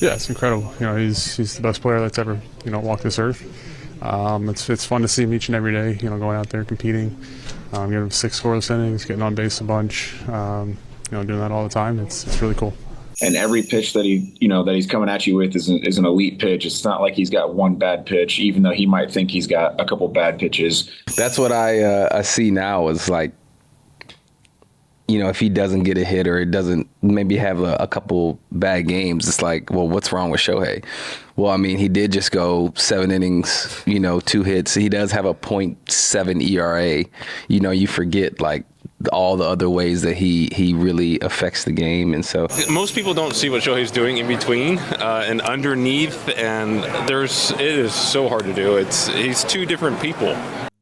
Yeah, it's incredible. He's the best player that's ever walked this earth. It's fun to see him each and every day. Going out there competing, getting him 6 scoreless innings, getting on base a bunch. Doing that all the time. It's really cool. And every pitch that he's coming at you with is an elite pitch. It's not like he's got one bad pitch, even though he might think he's got a couple bad pitches. That's what I see now is like, if he doesn't get a hit or it doesn't maybe have a couple bad games, it's like, well, what's wrong with Shohei? Well, I mean, he did just go 7 innings, 2 hits. He does have a .7 ERA. You forget like all the other ways that he really affects the game. And so most people don't see what Shohei's doing in between and underneath, and it is so hard to do. He's 2 different people.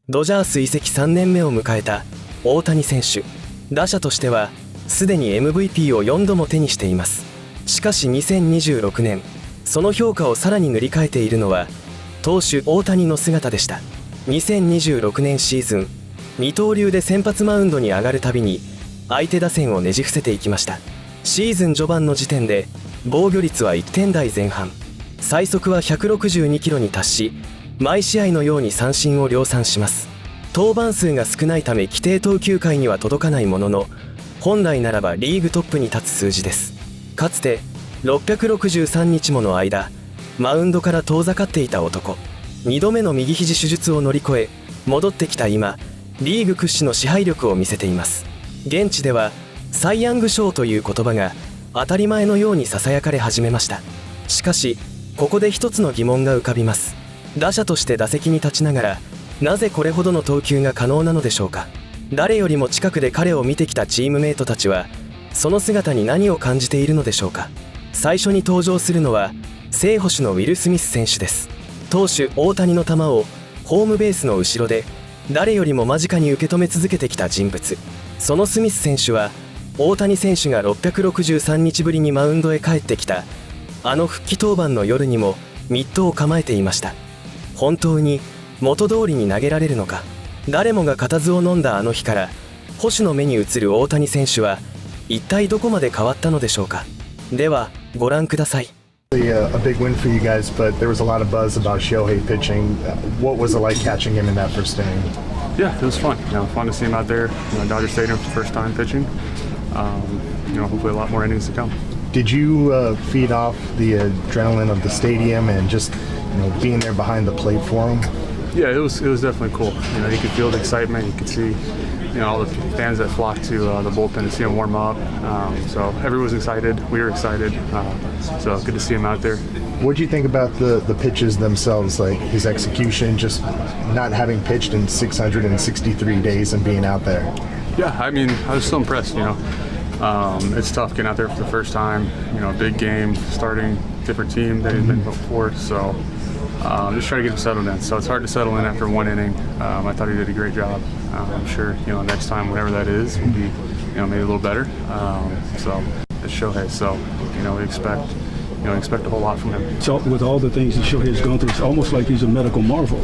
ドジャース移籍3年目を迎えた大谷選手。打者としてはすでに MVP を4度も手にしています。しかし2026年、その評価をさらに塗り替えているのは投手大谷の姿でした。2026年シーズン、二刀流で先発マウンドに上がるたびに相手打線をねじ伏せていきました。シーズン序盤の時点で防御率は1点台前半、最速は162キロに達し、毎試合のように三振を量産します。登板数が少ないため規定投球回には届かないものの、本来ならばリーグトップに立つ数字です。かつて663日もの間マウンドから遠ざかっていた男、2度目の右肘手術を乗り越え戻ってきた今、リーグ屈指の支配力を見せています。現地ではサイ・ヤング賞という言葉が当たり前のようにささやかれ始めました。しかしここで一つの疑問が浮かびます。打者として打席に立ちながらなぜこれほどの投球が可能なのでしょうか。誰よりも近くで彼を見てきたチームメイトたちはその姿に何を感じているのでしょうか。最初に登場するのは正捕手のウィル・スミス選手です。投手大谷の球をホームベースの後ろで誰よりも間近に受け止め続けてきた人物。そのスミス選手は大谷選手が663日ぶりにマウンドへ帰ってきた復帰登板の夜にもミットを構えていました。本当に元通りに投げられるのか。誰もが固唾を飲んだあの日から捕手の目に映る大谷選手は一体どこまで変わったのでしょうか。ではご覧ください。A big win for you guys, but there was a lot of buzz about Shohei pitching. What was it like catching him in that first inning? Yeah, it was fun. Fun to see him out there, Dodger Stadium for the first time pitching. Hopefully a lot more innings to come. Did you feed off the adrenaline of the stadium and just being there behind the plate for him? Yeah, it was definitely cool. You could feel the excitement. You could see, all the fans that flocked to the bullpen to see him warm up. So everyone was excited. We were excited. So good to see him out there. What do you think about the pitches themselves, like his execution, just not having pitched in 663 days and being out there? Yeah, I mean, I was so impressed. It's tough getting out there for the first time. Big game, starting different team than he's been before. So. Just try to get him settled in. So it's hard to settle in after 1 inning. I thought he did a great job. I'm sure next time, whenever that is, will be maybe a little better. So it's Shohei. So we expect a whole lot from him. So with all the things that Shohei has gone through, it's almost like he's a medical marvel.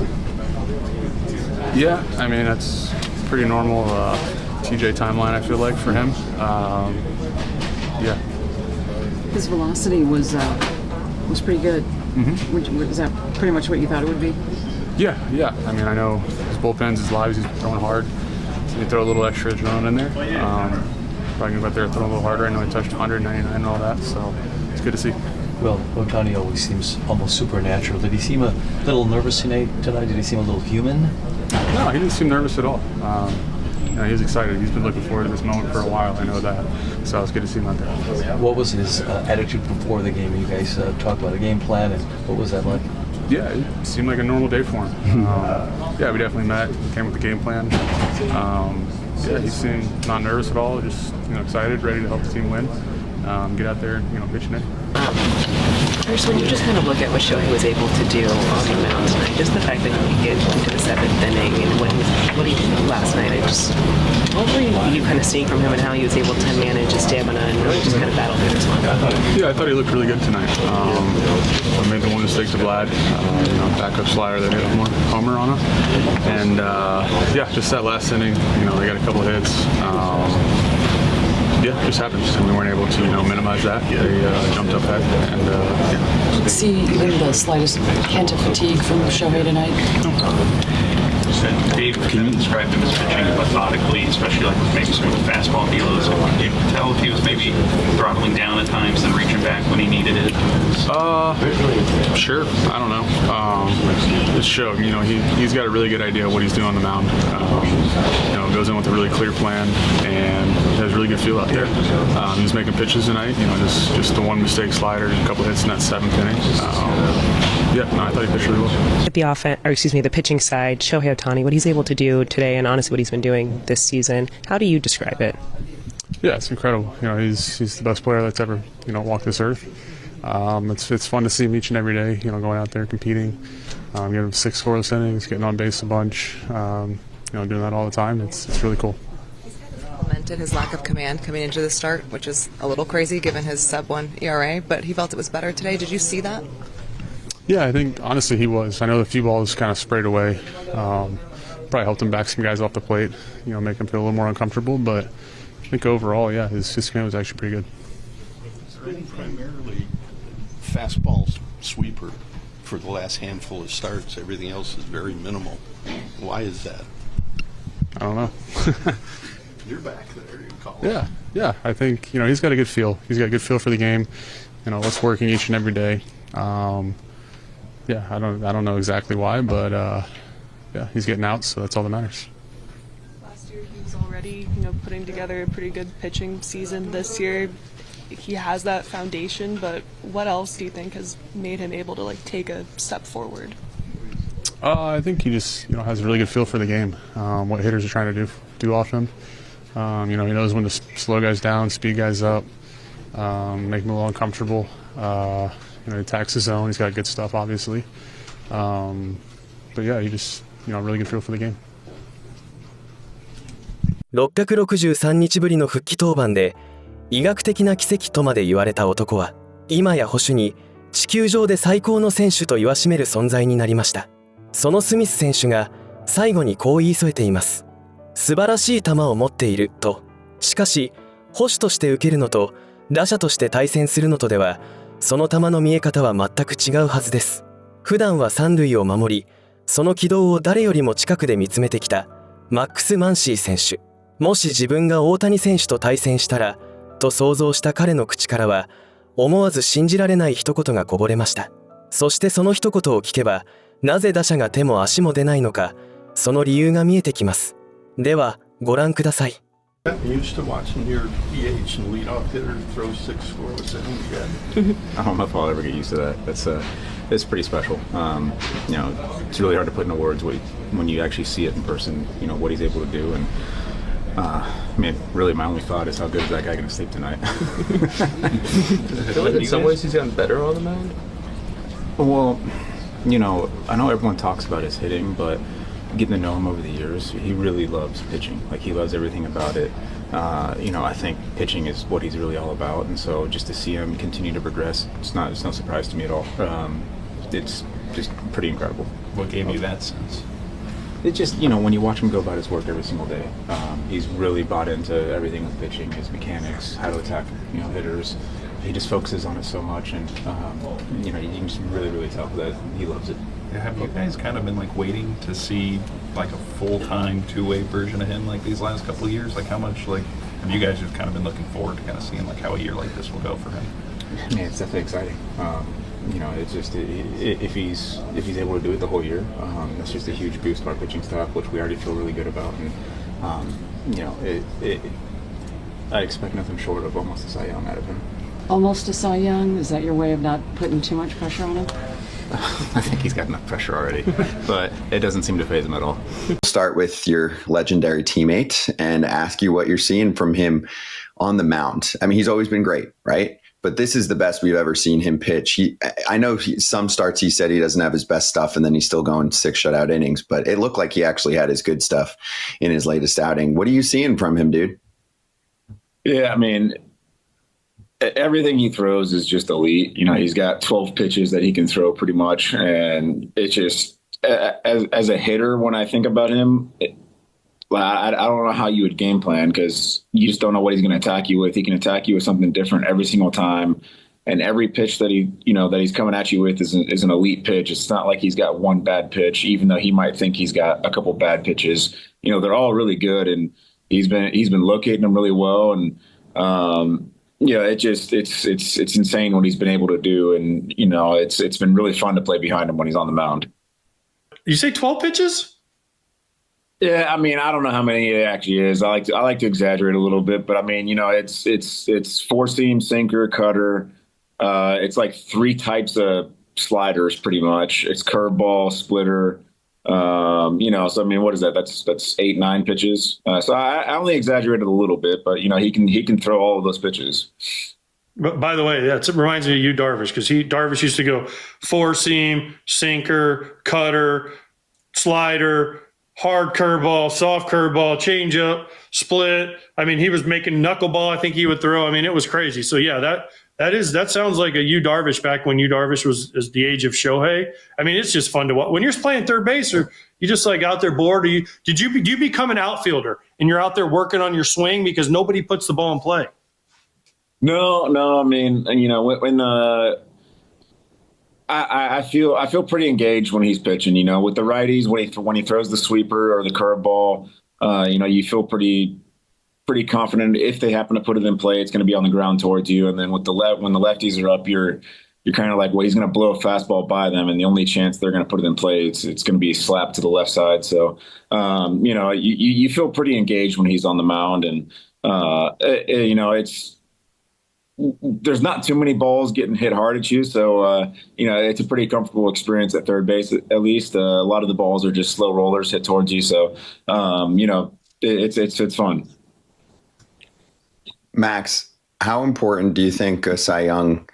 Yeah, I mean that's pretty normal TJ timeline. I feel like for him. Yeah. His velocity was pretty good. Mm-hmm. Is that pretty much what you thought it would be? Yeah. I mean, I know his bullpens, his lives, he's throwing hard. So you throw a little extra adrenaline in there. Probably gonna go out there throwing a little harder. I know he touched 199 and all that, so it's good to see. Well, Ohtani always seems almost supernatural. Did he seem a little nervous tonight? Did he seem a little human? No, he didn't seem nervous at all. He was excited. He's been looking forward to this moment for a while. I know that. So it's good to see him out there. What was his attitude before the game? You guys talked about a game plan, and what was that like? Yeah, it seemed like a normal day for him. Yeah, we definitely met. Came with the game plan. Yeah, he seemed not nervous at all. Just excited, ready to help the team win. Get out there and pitch in. First, when you just kind of look at what Shohei was able to do on the mound tonight, just the fact that he could get into the 7th inning and what he did last night, what were you kind of seeing from him and how he was able to manage his stamina and really just kind of battle through this one? Yeah, I thought he looked really good tonight. I made the one mistake to Vlad, backup slider that hit a homer on him, and just that last inning, they got a couple hits. Yeah, it just happened, and we weren't able to, minimize that. They jumped up ahead, and see even the slightest hint of fatigue from Shohei tonight? Dave, can you describe him as pitching methodically, especially like with maybe some of the fastball delos? Can you tell if he was maybe throttling down at times and reaching back when he needed it? Sure. I don't know. It showed. He's got a really good idea of what he's doing on the mound. Goes in with a really clear plan and has a really good feel out there. He's making pitches tonight. Just the one mistake slider, a couple hits in that seventh inning. I thought he pitched really well. At the pitching side, Shohei Ohtani, what he's able to do today, and honestly what he's been doing this season, how do you describe it? Yeah, it's incredible. He's the best player that's ever walked this earth. It's fun to see him each and every day. Going out there competing, getting him 6 scoreless innings, getting on base a bunch. Doing that all the time. It's really cool. Lamented his lack of command coming into the start, which is a little crazy given his sub-1 ERA, but he felt it was better today. Did you see that? Yeah, I think honestly he was. I know the few balls kind of sprayed away. Probably helped him back some guys off the plate, make him feel a little more uncomfortable. But I think overall, yeah, his command was actually pretty good. It's been primarily fastball sweeper for the last handful of starts. Everything else is very minimal. Why is that? I don't know. You're back there. You call it. Yeah. I think he's got a good feel. He's got a good feel for the game. It's working each and every day. I don't know exactly why, but he's getting out, so that's all that matters. Last year he was already, putting together a pretty good pitching season. This year he has that foundation, but what else do you think has made him able to take a step forward? I think he just has a really good feel for the game, what hitters are trying to do off him. He knows when to slow guys down, speed guys up, make them a little uncomfortable. He attacks his zone. He's got good stuff, obviously. But yeah, he just really good feel for the game. 663日ぶりの復帰登板で医学的な奇跡とまで言われた男は今や保守に地球上で最高の選手と言わしめる存在になりました。そのスミス選手が最後にこう言い添えています。素晴らしい球を持っていると。しかし捕手として受けるのと打者として対戦するのとではその球の見え方は全く違うはずです。普段は三塁を守りその軌道を誰よりも近くで見つめてきたマックス・マンシー選手。もし自分が大谷選手と対戦したらと想像した彼の口からは思わず信じられない一言がこぼれました。そしてその一言を聞けばなぜ打者が手も足も出ないのかその理由が見えてきます。ではご覧ください。Used to watching your DH and leadoff hitter throw 6 scoreless innings yet. I don't know if I'll ever get used to that. It's pretty special. It's really hard to put into words when you actually see it in person. What he's able to do, and really my only thought is how good is that guy going to sleep tonight. I feel like in some ways he's gotten better on the mound. Well, I know everyone talks about his hitting, but getting to know him over the years, he really loves pitching. He loves everything about it. I think pitching is what he's really all about, and so just to see him continue to progress, it's no surprise to me at all. It's just pretty incredible. What gave you that sense? It's just, when you watch him go about his work every single day, he's really bought into everything with pitching, his mechanics, how to attack, hitters. He just focuses on it so much, and you can just really, really tell that he loves it. Have you guys kind of been waiting to see a full-time two-way version of him these last couple of years? How much have you guys just kind of been looking forward to kind of seeing how a year like this will go for him? I mean, it's definitely exciting. It's just if he's able to do it the whole year, that's just a huge boost to our pitching staff, which we already feel really good about. And I expect nothing short of almost a Cy Young out of him. Almost a Cy Young? Is that your way of not putting too much pressure on him? I think he's got enough pressure already, but it doesn't seem to faze him at all. Start with your legendary teammate and ask you what you're seeing from him on the mound. I mean, he's always been great, right? But this is the best we've ever seen him pitch. I know some starts he said he doesn't have his best stuff, and then he's still going 6 shutout innings, but it looked like he actually had his good stuff in his latest outing. What are you seeing from him, dude? Yeah, I mean, everything he throws is just elite. He's got 12 pitches that he can throw pretty much. And it's just, as a hitter, when I think about him, I don't know how you would game plan because you just don't know what he's going to attack you with. He can attack you with something different every single time. and every pitch that he's coming at you with is an elite pitch. It's not like he's got one bad pitch, even though he might think he's got a couple bad pitches. They're all really good, and he's been locating them really well. And it's insane what he's been able to do, and it's been really fun to play behind him when he's on the mound. You say 12 pitches? Yeah, I mean, I don't know how many it actually is. I like to exaggerate a little bit, but I mean, it's four seam, sinker, cutter. It's like three types of sliders, pretty much. It's curveball, splitter. So I mean, what is that? That's 8-9 pitches. So I only exaggerated a little bit, but he can throw all of those pitches. But by the way, it reminds me of you, Darvish, because Darvish used to go four seam, sinker, cutter, slider, hard curveball, soft curveball, changeup, split. I mean, he was making knuckleball. I think he would throw. I mean, it was crazy. So yeah, that sounds like a Yu Darvish back when Yu Darvish was the age of Shohei. I mean, it's just fun to watch. When you're playing third base, or you just like out there bored, or do you become an outfielder and you're out there working on your swing because nobody puts the ball in play? No. I mean, when I feel pretty engaged when he's pitching. With the righties, when he throws the sweeper or the curveball, you feel pretty confident. If they happen to put it in play, it's going to be on the ground towards you. And then with when the lefties are up, you're kind of like, well, he's going to blow a fastball by them, and the only chance they're going to put it in play, it's going to be slapped to the left side. So, you feel pretty engaged when he's on the mound, and there's not too many balls getting hit hard at you. So, it's a pretty comfortable experience at third base, at least. A lot of the balls are just slow rollers hit towards you. So, it's fun. Max, how important do you think Cy Young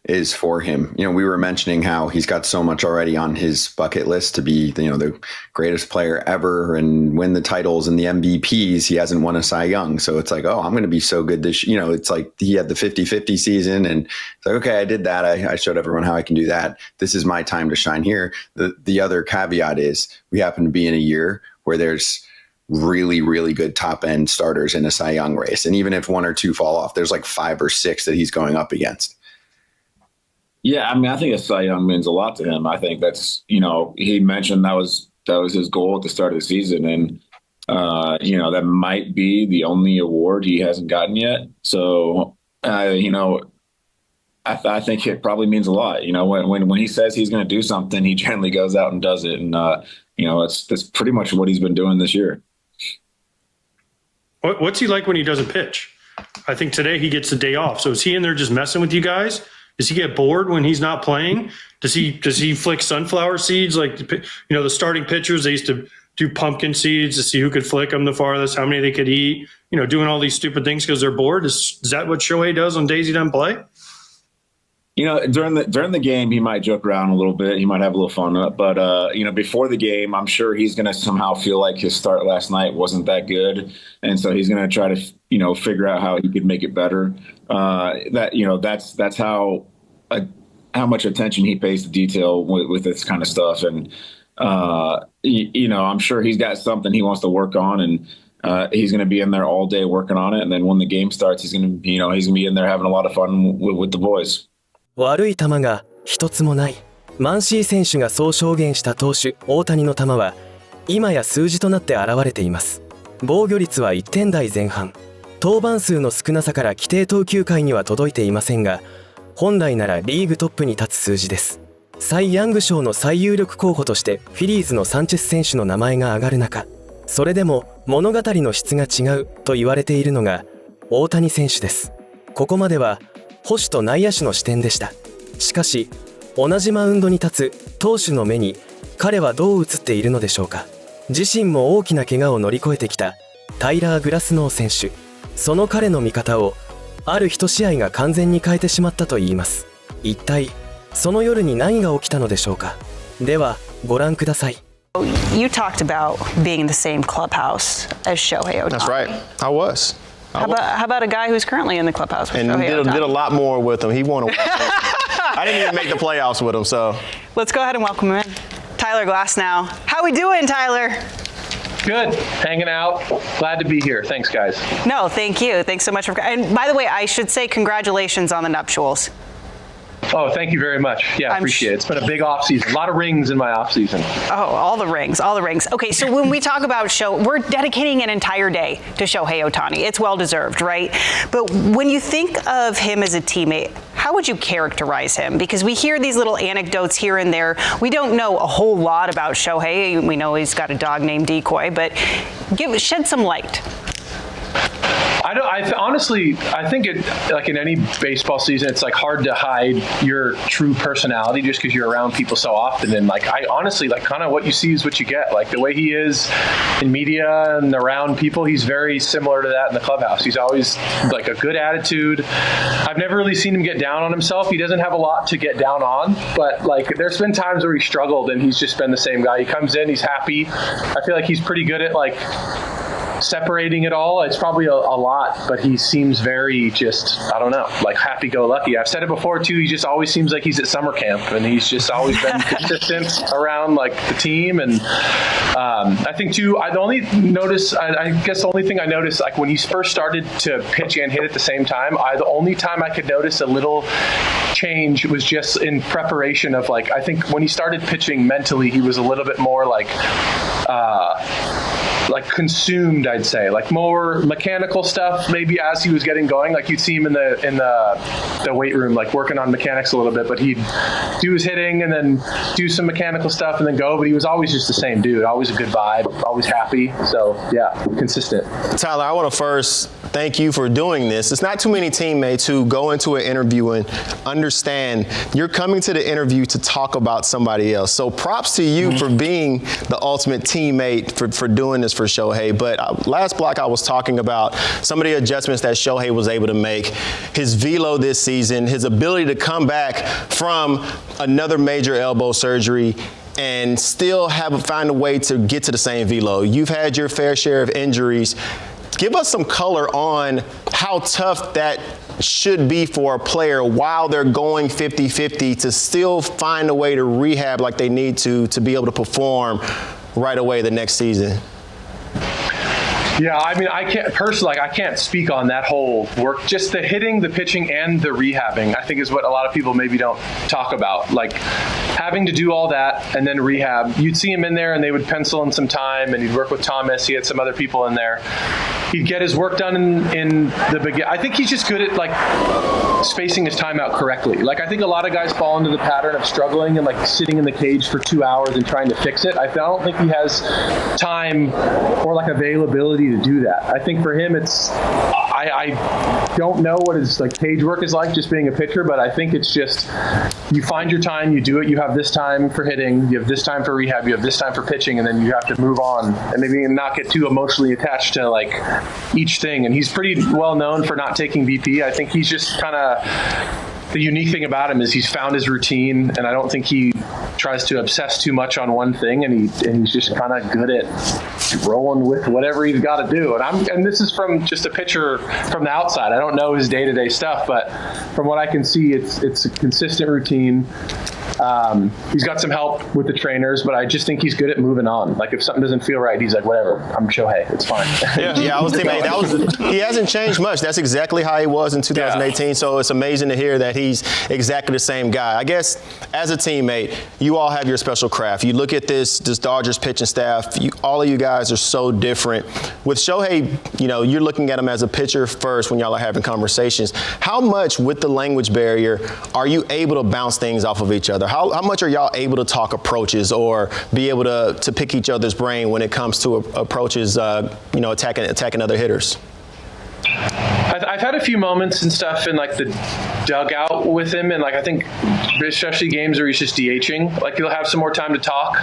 is for him? We were mentioning how he's got so much already on his bucket list to be, the greatest player ever and win the titles and the MVPs. He hasn't won a Cy Young. So it's like, oh, I'm going to be so good this, it's like he had the 50-50 season, and it's like, okay, I did that. I showed everyone how I can do that. This is my time to shine here. The other caveat is we happen to be in a year where there's really, really good top end starters in a Cy Young race. And even if one or two fall off, there's like 5 or 6 that he's going up against. Yeah, I mean, I think a Cy Young means a lot to him. I think that's, he mentioned that was his goal at the start of the season. And, that might be the only award he hasn't gotten yet. So, I think it probably means a lot. When he says he's going to do something, he generally goes out and does it. And, that's pretty much what he's been doing this year. What's he like when he doesn't pitch? I think today he gets the day off. So is he in there just messing with you guys? Does he get bored when he's not playing? Does he flick sunflower seeds like the starting pitchers? They used to do pumpkin seeds to see who could flick them the farthest, how many they could eat. Doing all these stupid things because they're bored. Is that what Shohei does on days he doesn't play? During the game, he might joke around a little bit. He might have a little fun. But before the game, I'm sure he's going to somehow feel like his start last night wasn't that good, and so he's going to try to figure out how he could make it better. That's how much attention he pays to detail with this kind of stuff. And I'm sure he's got something he wants to work on, and he's going to be in there all day working on it. And then when the game starts, he's going to be in there having a lot of fun with the boys. 悪い球が一つもない。マンシー選手がそう証言した投手大谷の球は今や数字となって現れています。防御率は1点台前半。登板数の少なさから規定投球回には届いていませんが、本来ならリーグトップに立つ数字です。サイ・ヤング賞の最有力候補としてフィリーズのサンチェス選手の名前が挙がる中、それでも物語の質が違うと言われているのが大谷選手です。ここまでは捕手と内野手の視点でした。しかし同じマウンドに立つ投手の目に彼はどう映っているのでしょうか。自身も大きな怪我を乗り越えてきたタイラー・グラスノー選手、その彼の見方をある一試合が完全に変えてしまったといいます。一体その夜に何が起きたのでしょうか。ではご覧ください。 You talked about being in the same clubhouse as Shohei Ohtani. That's right. I was. How about a guy who's currently in the clubhouse with Shohei Ohtani? Did a lot more with him. He won. I didn't even make the playoffs with him. So let's go ahead and welcome him in. Tyler Glasnow. How we doing, Tyler? Good. Hanging out. Glad to be here. Thanks, guys. No, thank you. Thanks so much for. And by the way, I should say congratulations on the nuptials. Oh, thank you very much. Yeah, I appreciate it. It's been a big off season. A lot of rings in my off season. Oh, all the rings. Okay, so when we talk about we're dedicating an entire day to Shohei Ohtani. It's well deserved, right? But when you think of him as a teammate, how would you characterize him? Because we hear these little anecdotes here and there. We don't know a whole lot about Shohei. We know he's got a dog named Decoy, but shed some light. I think like in any baseball season, it's like hard to hide your true personality just because you're around people so often. And like, I honestly, like, kind of what you see is what you get. Like the way he is in media and around people, he's very similar to that in the clubhouse. He's always like a good attitude. I've never really seen him get down on himself. He doesn't have a lot to get down on, but like there's been times where he struggled and he's just been the same guy. He comes in, he's happy. I feel like he's pretty good at like separating it all. It's probably a lot, but he seems very just, I don't know, like happy-go-lucky. I've said it before too, he just always seems like he's at summer camp, and he's just always been consistent around like the team. And I think too, I guess the only thing I noticed, like when he first started to pitch and hit at the same time, the only time I could notice a little change was just in preparation of like, I think when he started pitching mentally, he was a little bit more like consumed, I'd say, like more mechanical stuff maybe as he was getting going. Like you'd see him in the weight room, like working on mechanics a little bit, but he'd do his hitting and then do some mechanical stuff and then go. But he was always just the same dude, always a good vibe, always happy. So yeah, consistent. Tyler, I want to first thank you for doing this. It's not too many teammates who go into an interview and understand you're coming to the interview to talk about somebody else. So props to you for being the ultimate teammate for doing this for Shohei. But last block I was talking about some of the adjustments that Shohei was able to make, his velo this season, his ability to come back from another major elbow surgery and still find a way to get to the same velo. You've had your fair share of injuries. Give us some color on how tough that should be for a player while they're going 50-50 to still find a way to rehab like they need to be able to perform right away the next season. Yeah, I mean, I can't speak on that whole work. Just the hitting, the pitching, and the rehabbing, I think is what a lot of people maybe don't talk about. Like having to do all that and then rehab. You'd see him in there and they would pencil in some time and he'd work with Thomas. He had some other people in there. He'd get his work done in the beginning. I think he's just good at like spacing his time out correctly. Like I think a lot of guys fall into the pattern of struggling and like sitting in the cage for 2 hours and trying to fix it. I don't think he has time or like availability to do that. I think for him I don't know what his like cage work is like just being a pitcher, but I think it's just you find your time, you do it, you have this time for hitting, you have this time for rehab, you have this time for pitching, and then you have to move on and maybe not get too emotionally attached to like each thing. And he's pretty well known for not taking BP. I think he's just kind of the unique thing about him is he's found his routine, and I don't think he tries to obsess too much on one thing, and he's just kind of good at rolling with whatever he's got to do. And this is from just a pitcher from the outside. I don't know his day-to-day stuff, but from what I can see, it's a consistent routine. He's got some help with the trainers, but I just think he's good at moving on. Like if something doesn't feel right, he's like, whatever, I'm Shohei, it's fine. Yeah, I was thinking he hasn't changed much. That's exactly how he was in 2018. Yeah. So it's amazing to hear that he's exactly the same guy. I guess as a teammate, you all have your special craft. You look at this Dodgers pitching staff. All of you guys are so different. With Shohei, you're looking at him as a pitcher first when y'all are having conversations. How much with the language barrier are you able to bounce things off of each other? How much are y'all able to talk approaches or be able to pick each other's brain when it comes to approaches, attacking other hitters? I've had a few moments and stuff in like the dugout with him, and like I think especially games where he's just DHing, like he'll have some more time to talk.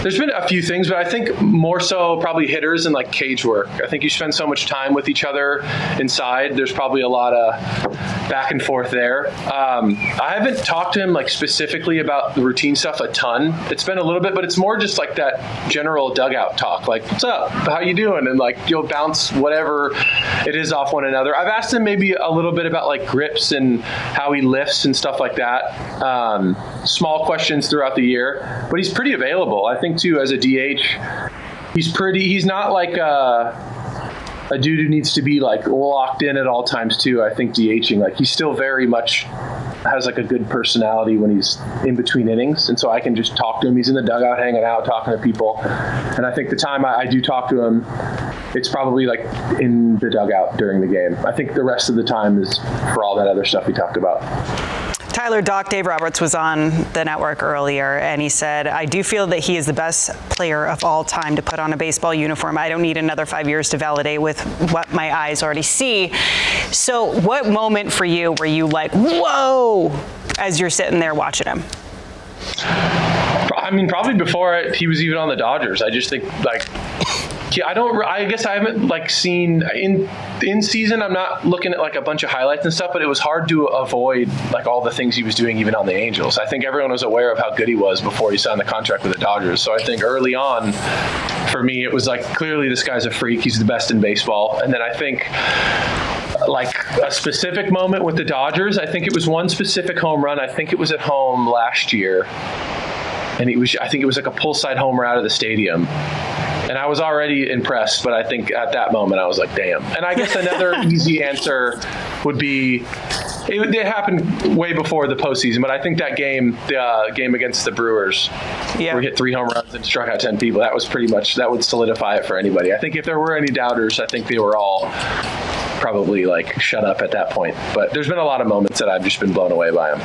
There's been a few things, but I think more so probably hitters and like cage work. I think you spend so much time with each other inside. There's probably a lot of back and forth there. I haven't talked to him like specifically about the routine stuff a ton. It's been a little bit, but it's more just like that general dugout talk. Like, what's up? How you doing? And like you'll bounce whatever it is off one another. I've asked him maybe a little bit about like grips and how he lifts and stuff like that. Small questions throughout the year, but he's pretty available. I think too, as a DH, he's not like a dude who needs to be like locked in at all times too. I think DHing, like he's still very much has like a good personality when he's in between innings, and so I can just talk to him. He's in the dugout hanging out, talking to people, and I think the time I do talk to him, it's probably like in the dugout during the game. I think the rest of the time is for all that other stuff we talked about. Tyler, Doc Dave Roberts was on the network earlier, and he said, I do feel that he is the best player of all time to put on a baseball uniform. I don't need another 5 years to validate with what my eyes already see. So what moment for you were you like, whoa, as you're sitting there watching him? I mean, probably before he was even on the Dodgers. I just think, like, I guess I haven't, like, seen in season. I'm not looking at, like, a bunch of highlights and stuff, but it was hard to avoid, like, all the things he was doing even on the Angels. I think everyone was aware of how good he was before he signed the contract with the Dodgers. So I think early on, for me, it was like, clearly this guy's a freak. He's the best in baseball. And then I think, like, a specific moment with the Dodgers, I think it was one specific home run. I think it was at home last year. And I think it was like a pull side homer out of the stadium. And I was already impressed, but I think at that moment I was like, damn. And I guess another easy answer would be, it happened way before the postseason, but I think that game, the game against the Brewers, where we hit 3 home runs and struck out 10 people, that was pretty much, that would solidify it for anybody. I think if there were any doubters, I think they were all probably like shut up at that point. But there's been a lot of moments that I've just been blown away by him.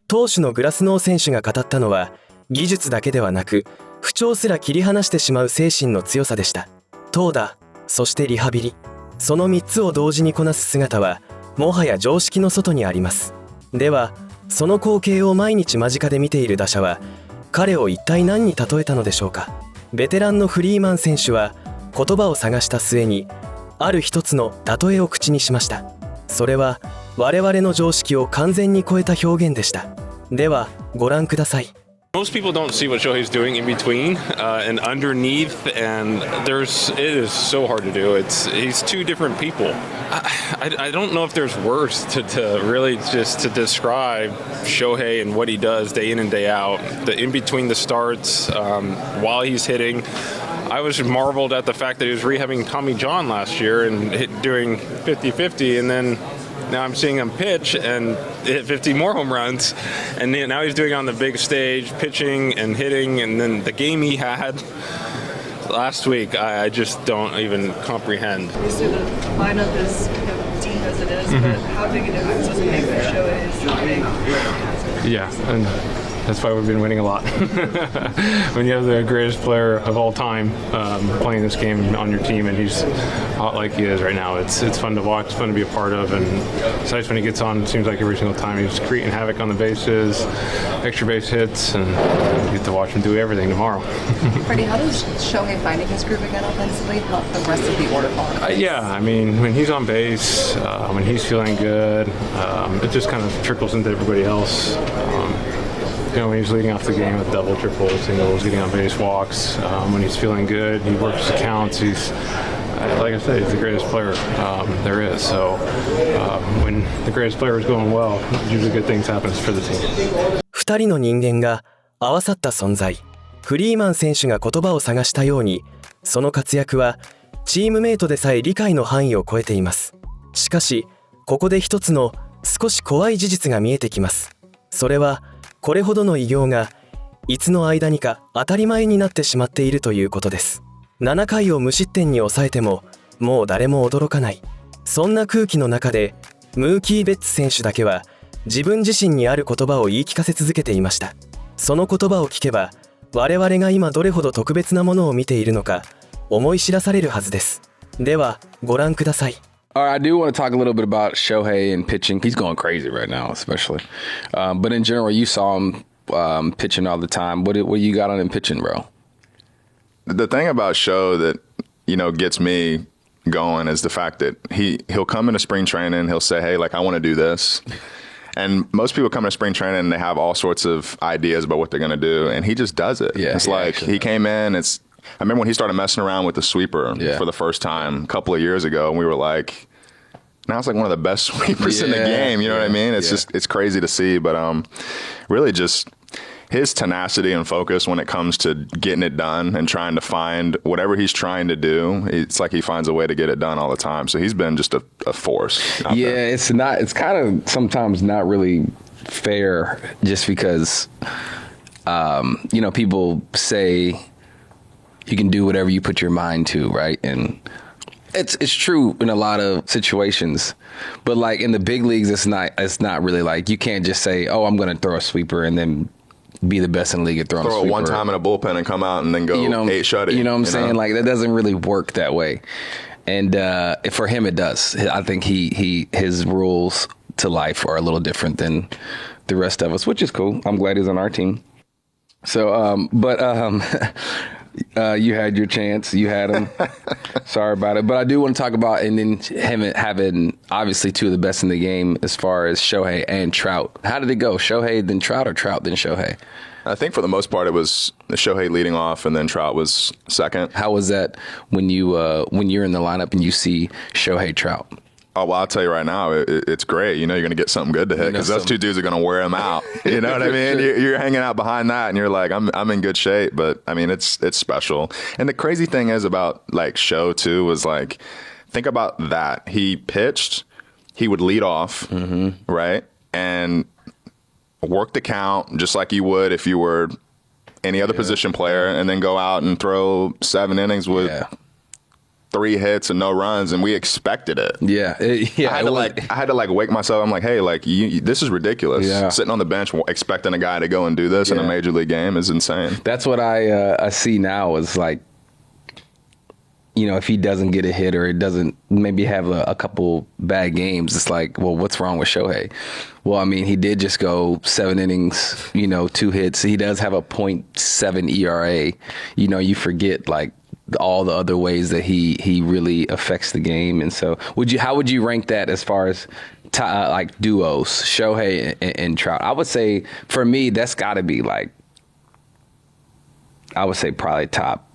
投手のグラスノー選手が語ったのは、技術だけではなく不調すら切り離してしまう精神の強さでした。投打、そしてリハビリ、その3つを同時にこなす姿はもはや常識の外にあります。ではその光景を毎日間近で見ている打者は彼を一体何に例えたのでしょうか。ベテランのフリーマン選手は言葉を探した末にある一つの例えを口にしました。それは我々の常識を完全に超えた表現でした。ではご覧ください。Most people don't see what Shohei's doing in between and underneath, and it is so hard to do. He's two different people. I don't know if there's words to really just to describe Shohei and what he does day in and day out. The in between the starts, while he's hitting. I was marveled at the fact that he was rehabbing Tommy John last year and doing 50-50, and then now I'm seeing him pitch and hit 50 more home runs, and now he's doing it on the big stage, pitching and hitting, and then the game he had last week, I just don't even comprehend. So the lineup is deep as it is, but how big a difference does it make for Shohei's? Yeah, and that's why we've been winning a lot. When you have the greatest player of all time playing this game on your team, and he's hot like he is right now, it's fun to watch, it's fun to be a part of, and it's nice when he gets on. It seems like every single time he's creating havoc on the bases, extra base hits, and you get to watch him do everything tomorrow. Freddie, how does Shohei finding his groove again offensively help the rest of the order fall? Yeah, I mean, when he's on base, when he's feeling good, it just kind of trickles into everybody else. You know, when he's leading off the game with double, triple, singles, getting on base walks, when he's feeling good, he works the counts. He's, like I said, he's the greatest player there is. So when the greatest player is going well, usually good things happen for the team. 2人の人間が合わさった存在。フリーマン選手が言葉を探したように、その活躍はチームメイトでさえ理解の範囲を超えています。しかし、ここで一つの少し怖い事実が見えてきます。それはこれほどの偉業がいつの間にか当たり前になってしまっているということです。7回を無失点に抑えてももう誰も驚かない。そんな空気の中でムーキー・ベッツ選手だけは自分自身にある言葉を言い聞かせ続けていました。その言葉を聞けば我々が今どれほど特別なものを見ているのか思い知らされるはずです。ではご覧ください。I do want to talk a little bit about Shohei and pitching. He's going crazy right now, especially. But in general, you saw him pitching all the time. What you got on him pitching, bro? The thing about Sho that, you know, gets me going is the fact that he'll come into spring training, he'll say, hey, like, I want to do this. And most people come to spring training and they have all sorts of ideas about what they're going to do, and he just does it. Yeah, it's like he came in, I remember when he started messing around with the sweeper for the first time a couple of years ago, and we were like, now it's like one of the best sweepers in the game. You know what I mean? It's just, it's crazy to see, but really just his tenacity and focus when it comes to getting it done and trying to find whatever he's trying to do. It's like he finds a way to get it done all the time. So he's been just a force. Yeah, it's kind of sometimes not really fair just because, you know, people say you can do whatever you put your mind to, right? And it's true in a lot of situations, but like in the big leagues, it's not really like you can't just say, oh, I'm going to throw a sweeper and then be the best in the league at throwing a sweeper. Throw it one time in a bullpen and come out and then go 8 shut it. You know what I'm saying? Like that doesn't really work that way. And for him, it does. I think his rules to life are a little different than the rest of us, which is cool. I'm glad he's on our team. So, you had your chance. You had him. Sorry about it. But I do want to talk about, and then him having obviously two of the best in the game as far as Shohei and Trout. How did it go? Shohei then Trout or Trout then Shohei? I think for the most part it was Shohei leading off and then Trout was second. How was that when you're in the lineup and you see Shohei Trout? Oh, well, I'll tell you right now, it's great. You know, you're going to get something good to hit because those two dudes are going to wear him out. You know what I mean? You're hanging out behind that and you're like, I'm in good shape. But I mean, it's special. And the crazy thing is about like Show too was like, think about that. He pitched, he would lead off, right? And work the count just like you would if you were any other position player, and then go out and throw 7 innings with 3 hits and no runs, and we expected it. I had to wake myself. I'm like, hey, like this is ridiculous. Sitting on the bench expecting a guy to go and do this in a major league game is insane. That's what I see now is like, you know, if he doesn't get a hit or it doesn't maybe have a couple bad games, it's like, well, what's wrong with Shohei? Well, I mean, he did just go 7 innings, you know, 2 hits. He does have a .7 ERA. You know, you forget like all the other ways that he really affects the game. And so how would you rank that as far as like duos, Shohei and Trout? I would say for me, that's got to be like, I would say probably top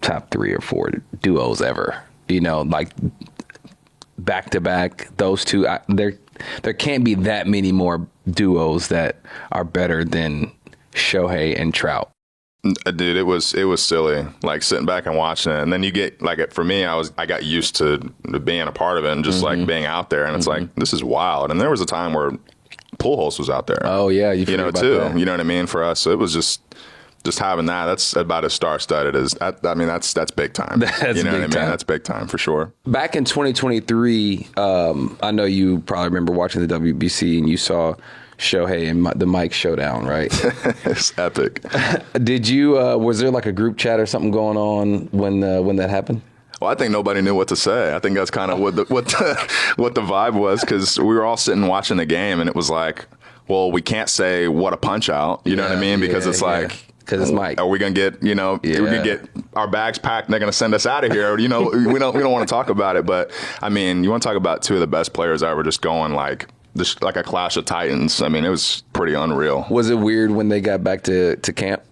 3 or 4 duos ever. You know, like back to back, those two. There can't be that many more duos that are better than Shohei and Trout. Dude, it was silly, like sitting back and watching it, and then you get like, for me, I got used to being a part of it and just like being out there, and it's like, this is wild. And there was a time where Pujols was out there. Oh yeah, you know too. That. You know what I mean? For us, so it was just having that. That's about as star-studded as. I mean, that's big time. That's you know big what I mean? time. That's big time for sure. Back in 2023, I know you probably remember watching the WBC and you saw Shohei and the Mike showdown, right? It's epic. Did you? Was there like a group chat or something going on when that happened? Well, I think nobody knew what to say. I think that's kind of what the vibe was, because we were all sitting watching the game, and it was like, well, we can't say what a punch out. You know what I mean? Because it's like. Because it's Mike. Are we gonna get, you know, we're gonna get our bags packed and they're gonna send us out of here? You know, we don't want to talk about it. But I mean, you want to talk about two of the best players ever just going like a clash of titans. I mean, it was pretty unreal. Was it weird when they got back to camp?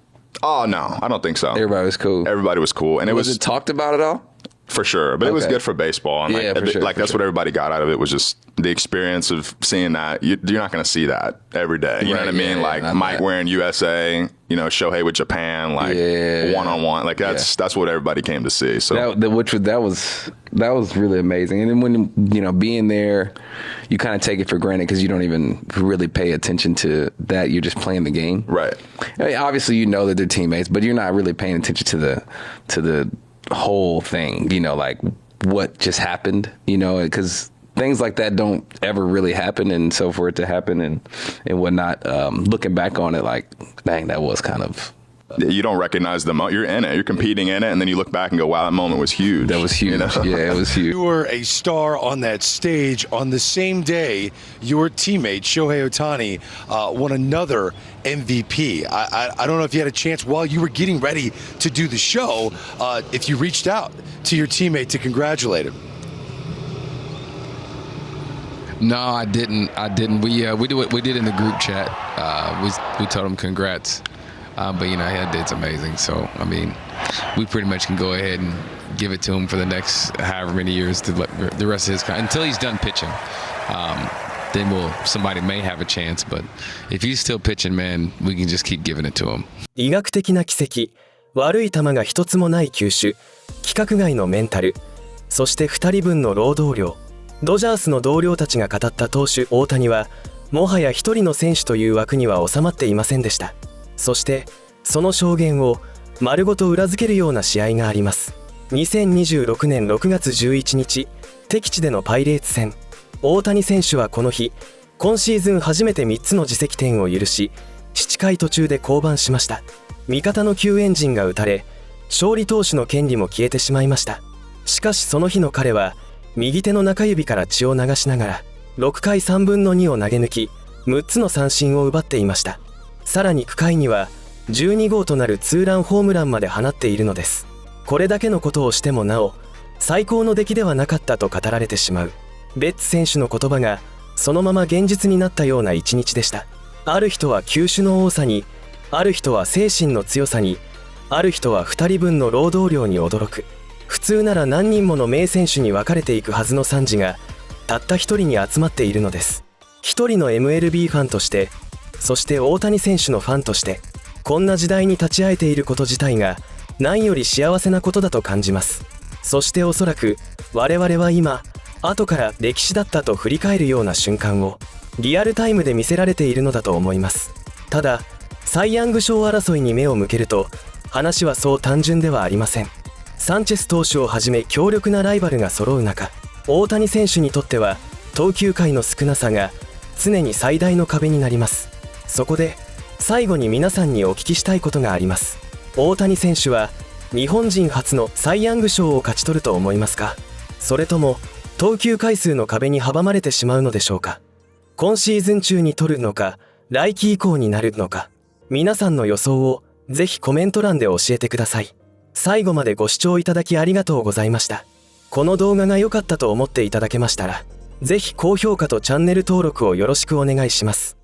Oh no, I don't think so. Everybody was cool. Everybody was cool, and was it talked about at all? For sure, but it was good for baseball, and for sure, that's what everybody got out of it, was just the experience of seeing that. You're not going to see that every day. You know what I mean? Like Mike wearing USA, you know, Shohei with Japan, like one-on-one. Like that's what everybody came to see. So that was really amazing. And then when, you know, being there, you kind of take it for granted because you don't even really pay attention to that. You're just playing the game, right? I mean, obviously, you know that they're teammates, but you're not really paying attention to the whole thing, you know, like what just happened, you know, because things like that don't ever really happen. And so for it to happen and whatnot, looking back on it, like, dang, that was kind of. You don't recognize the moment. You're in it. You're competing in it. And then you look back and go, wow, that moment was huge. That was huge. You know? Yeah, it was huge. You were a star on that stage. On the same day, your teammate, Shohei Ohtani, won another MVP. I don't know if you had a chance while you were getting ready to do the show, if you reached out to your teammate to congratulate him. No, I didn't. We did in the group chat. We told him congrats. But, you know, it's amazing. So, I mean, we pretty much can go ahead and give it to him for the next however many years, to the rest of his until he's done pitching. Then somebody may have a chance. But if he's still pitching, man, we can just keep giving it to him. 医学的な奇跡、悪い球が一つもない球種、規格外のメンタル、そして2人分の労働量。ドジャースの同僚たちが語った投手大谷は、もはや一人の選手という枠には収まっていませんでした。そしてその証言を丸ごと裏付けるような試合があります。2026年6月11日、敵地でのパイレーツ戦、大谷選手はこの日、今シーズン初めて3つの自責点を許し、7回途中で降板しました。味方の救援陣が打たれ、勝利投手の権利も消えてしまいました。しかしその日の彼は、右手の中指から血を流しながら、6回3分の2を投げ抜き、6つの三振を奪っていました。さらに9回には、12号となるツーランホームランまで放っているのです。これだけのことをしてもなお、最高の出来ではなかったと語られてしまう。ベッツ選手の言葉が、そのまま現実になったような一日でした。ある人は球種の多さに、ある人は精神の強さに、ある人は2人分の労働量に驚く。普通なら何人もの名選手に分かれていくはずの賛辞が、たった一人に集まっているのです。一人の MLB ファンとして、そして大谷選手のファンとして、こんな時代に立ち会えていること自体が何より幸せなことだと感じます。そしておそらく我々は今、後から歴史だったと振り返るような瞬間をリアルタイムで見せられているのだと思います。ただ、サイ・ヤング賞争いに目を向けると、話はそう単純ではありません。サンチェス投手をはじめ強力なライバルが揃う中、大谷選手にとっては投球回の少なさが常に最大の壁になります。そこで最後に皆さんにお聞きしたいことがあります。大谷選手は日本人初のサイ・ヤング賞を勝ち取ると思いますか？それとも投球回数の壁に阻まれてしまうのでしょうか？今シーズン中に取るのか、来季以降になるのか、皆さんの予想をぜひコメント欄で教えてください。最後までご視聴いただきありがとうございました。この動画が良かったと思っていただけましたら、ぜひ高評価とチャンネル登録をよろしくお願いします。